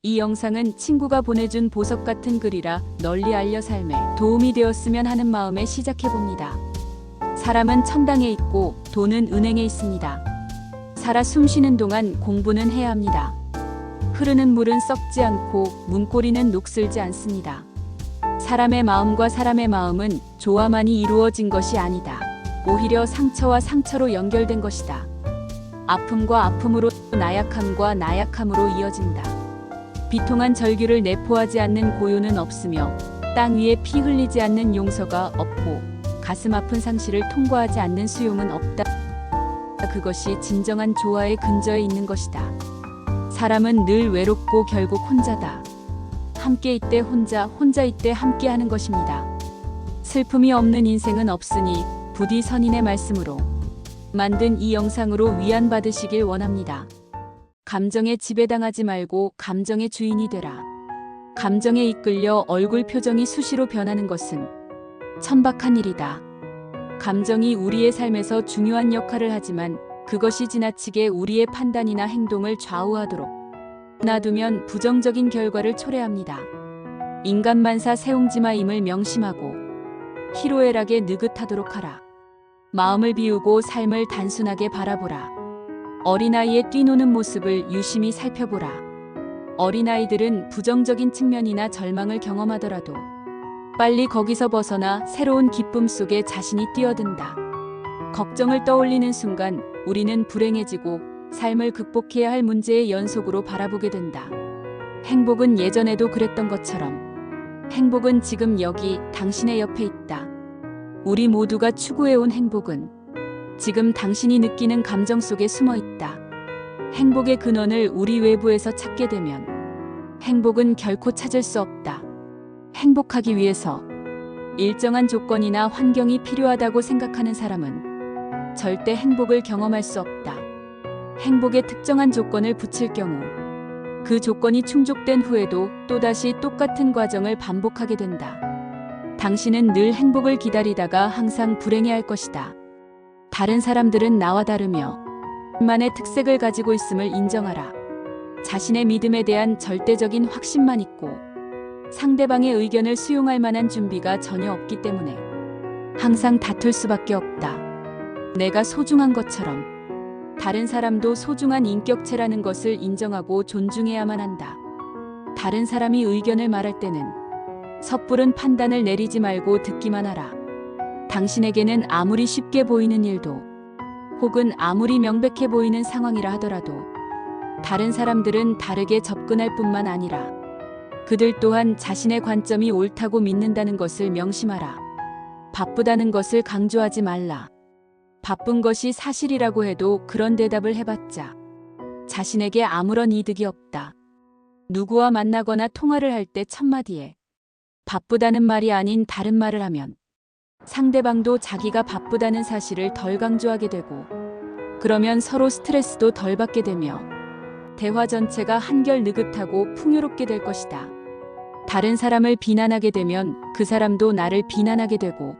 이 영상은 친구가 보내준 보석 같은 글이라 널리 알려 삶에 도움이 되었으면 하는 마음에 시작해봅니다. 사람은 천당에 있고 돈은 은행에 있습니다. 살아 숨쉬는 동안 공부는 해야 합니다. 흐르는 물은 썩지 않고 문고리는 녹슬지 않습니다. 사람의 마음과 사람의 마음은 조화만이 이루어진 것이 아니다. 오히려 상처와 상처로 연결된 것이다. 아픔과 아픔으로 나약함과 나약함으로 이어진다. 비통한 절규를 내포하지 않는 고요는 없으며 땅 위에 피 흘리지 않는 용서가 없고 가슴 아픈 상실을 통과하지 않는 수용은 없다. 그것이 진정한 조화의 근저에 있는 것이다. 사람은 늘 외롭고 결국 혼자다. 함께 있대 혼자, 혼자 있대 함께 하는 것입니다. 슬픔이 없는 인생은 없으니 부디 선인의 말씀으로 만든 이 영상으로 위안받으시길 원합니다. 감정에 지배당하지 말고 감정의 주인이 되라. 감정에 이끌려 얼굴 표정이 수시로 변하는 것은 천박한 일이다. 감정이 우리의 삶에서 중요한 역할을 하지만 그것이 지나치게 우리의 판단이나 행동을 좌우하도록 놔두면 부정적인 결과를 초래합니다. 인간만사 세옹지마임을 명심하고 희로애락에 느긋하도록 하라. 마음을 비우고 삶을 단순하게 바라보라. 어린아이의 뛰노는 모습을 유심히 살펴보라. 어린아이들은 부정적인 측면이나 절망을 경험하더라도 빨리 거기서 벗어나 새로운 기쁨 속에 자신이 뛰어든다. 걱정을 떠올리는 순간 우리는 불행해지고 삶을 극복해야 할 문제의 연속으로 바라보게 된다. 행복은 예전에도 그랬던 것처럼 행복은 지금 여기 당신의 옆에 있다. 우리 모두가 추구해온 행복은 지금 당신이 느끼는 감정 속에 숨어 있다. 행복의 근원을 우리 외부에서 찾게 되면 행복은 결코 찾을 수 없다. 행복하기 위해서 일정한 조건이나 환경이 필요하다고 생각하는 사람은 절대 행복을 경험할 수 없다. 행복에 특정한 조건을 붙일 경우 그 조건이 충족된 후에도 또다시 똑같은 과정을 반복하게 된다. 당신은 늘 행복을 기다리다가 항상 불행해할 것이다. 다른 사람들은 나와 다르며 만의 특색을 가지고 있음을 인정하라. 자신의 믿음에 대한 절대적인 확신만 있고 상대방의 의견을 수용할 만한 준비가 전혀 없기 때문에 항상 다툴 수밖에 없다. 내가 소중한 것처럼 다른 사람도 소중한 인격체라는 것을 인정하고 존중해야만 한다. 다른 사람이 의견을 말할 때는 섣부른 판단을 내리지 말고 듣기만 하라. 당신에게는 아무리 쉽게 보이는 일도 혹은 아무리 명백해 보이는 상황이라 하더라도 다른 사람들은 다르게 접근할 뿐만 아니라 그들 또한 자신의 관점이 옳다고 믿는다는 것을 명심하라. 바쁘다는 것을 강조하지 말라. 바쁜 것이 사실이라고 해도 그런 대답을 해봤자 자신에게 아무런 이득이 없다. 누구와 만나거나 통화를 할 때 첫마디에 바쁘다는 말이 아닌 다른 말을 하면 상대방도 자기가 바쁘다는 사실을 덜 강조하게 되고 그러면 서로 스트레스도 덜 받게 되며 대화 전체가 한결 느긋하고 풍요롭게 될 것이다. 다른 사람을 비난하게 되면 그 사람도 나를 비난하게 되고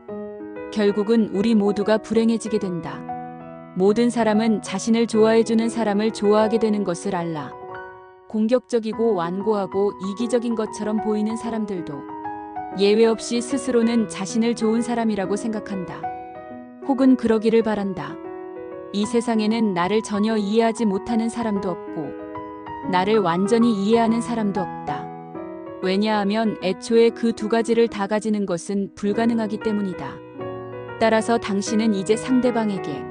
결국은 우리 모두가 불행해지게 된다. 모든 사람은 자신을 좋아해주는 사람을 좋아하게 되는 것을 알라. 공격적이고 완고하고 이기적인 것처럼 보이는 사람들도 예외 없이 스스로는 자신을 좋은 사람이라고 생각한다. 혹은 그러기를 바란다. 이 세상에는 나를 전혀 이해하지 못하는 사람도 없고 나를 완전히 이해하는 사람도 없다. 왜냐하면 애초에 그 두 가지를 다 가지는 것은 불가능하기 때문이다. 따라서 당신은 이제 상대방에게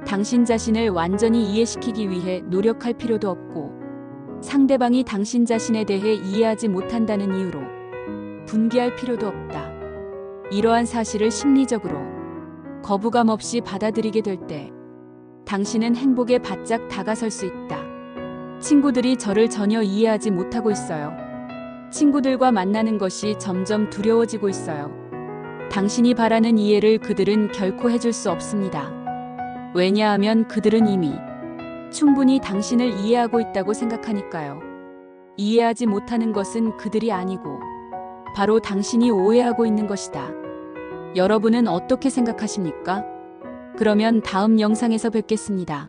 당신 자신을 완전히 이해시키기 위해 노력할 필요도 없고 상대방이 당신 자신에 대해 이해하지 못한다는 이유로 분개할 필요도 없다. 이러한 사실을 심리적으로 거부감 없이 받아들이게 될 때 당신은 행복에 바짝 다가설 수 있다. 친구들이 저를 전혀 이해하지 못하고 있어요. 친구들과 만나는 것이 점점 두려워지고 있어요. 당신이 바라는 이해를 그들은 결코 해줄 수 없습니다. 왜냐하면 그들은 이미 충분히 당신을 이해하고 있다고 생각하니까요. 이해하지 못하는 것은 그들이 아니고 바로 당신이 오해하고 있는 것이다. 여러분은 어떻게 생각하십니까? 그러면 다음 영상에서 뵙겠습니다.